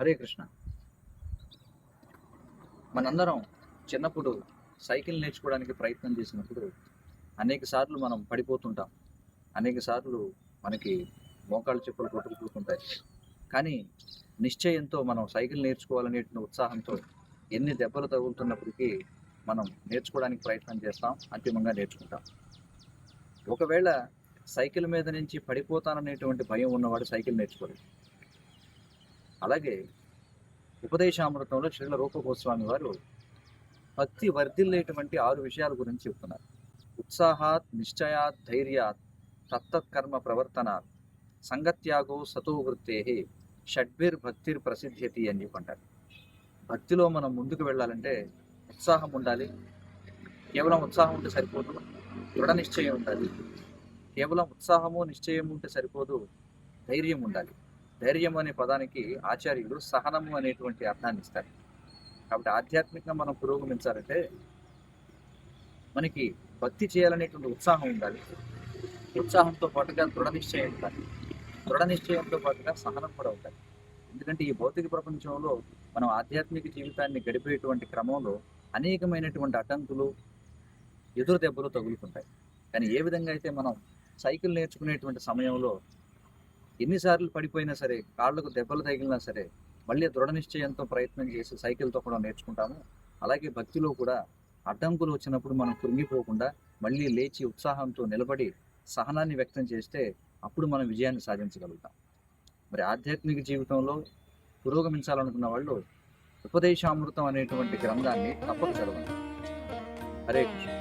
హరే కృష్ణ. మనందరం చిన్నప్పుడు సైకిల్ నేర్చుకోవడానికి ప్రయత్నం చేసినప్పుడు అనేక సార్లు మనం పడిపోతుంటాం. అనేక సార్లు మనకి మోకాళ్ళ చెప్పులు కొట్టుకుపోతుంటాయి. కానీ నిశ్చయంతో మనం సైకిల్ నేర్చుకోవాలనేటువంటి ఉత్సాహంతో ఎన్ని దెబ్బలు తగులుతున్నప్పటికీ మనం నేర్చుకోవడానికి ప్రయత్నం చేస్తాం. అంతిమంగా నేర్చుకుంటాం. ఒకవేళ సైకిల్ మీద నుంచి పడిపోతాననేటువంటి భయం ఉన్నవాడు సైకిల్ నేర్చుకోలేదు. అలాగే ఉపదేశామృతంలో శ్రీల రూప గోస్వామి వారు భక్తి వర్ధిల్లేటువంటి 6 విషయాల గురించి చెప్తున్నారు. ఉత్సాహాత్, నిశ్చయాత్, ధైర్యాత్, తత్తత్కర్మ ప్రవర్తనాత్, సంగత్యాగో సతో వృత్తే, షడ్భిర్ భక్తిర్ ప్రసిద్ధ్యతి అని చెప్పంటారు. భక్తిలో మనం ముందుకు వెళ్ళాలంటే ఉత్సాహం ఉండాలి. కేవలం ఉత్సాహం ఉంటే సరిపోదు, దృఢ నిశ్చయం ఉండాలి. కేవలం ఉత్సాహము నిశ్చయం ఉంటే సరిపోదు, ధైర్యం ఉండాలి. ధైర్యం అనే పదానికి ఆచార్యులు సహనము అనేటువంటి అర్థాన్ని ఇస్తారు. కాబట్టి ఆధ్యాత్మికంగా మనం పురోగమించాలంటే మనకి భక్తి చేయాలనేటువంటి ఉత్సాహం ఉండాలి. ఉత్సాహంతో పాటుగా దృఢ నిశ్చయం ఉండాలి. దృఢ నిశ్చయంతో పాటుగా సహనం కూడా ఉండాలి. ఎందుకంటే ఈ భౌతిక ప్రపంచంలో మనం ఆధ్యాత్మిక జీవితాన్ని గడిపేటువంటి క్రమంలో అనేకమైనటువంటి అడ్డంకులు, ఎదురు దెబ్బలు తగులుతుంటాయి. కానీ ఏ విధంగా అయితే మనం సైకిల్ నేర్చుకునేటువంటి సమయంలో ఎన్నిసార్లు పడిపోయినా సరే, కాళ్ళకు దెబ్బలు తగిలినా సరే మళ్ళీ దృఢ నిశ్చయంతో ప్రయత్నం చేసి సైకిల్తో కూడా నేర్చుకుంటాము. అలాగే భక్తిలో కూడా అడ్డంకులు వచ్చినప్పుడు మనం కృంగిపోకుండా మళ్ళీ లేచి ఉత్సాహంతో నిలబడి సహనాన్ని వ్యక్తం చేస్తే అప్పుడు మనం విజయాన్ని సాధించగలుగుతాం. మరి ఆధ్యాత్మిక జీవితంలో పురోగమించాలనుకున్న వాళ్ళు ఉపదేశామృతం అనేటువంటి గ్రంథాన్ని తప్పక చదవండి. హరే కృష్ణ.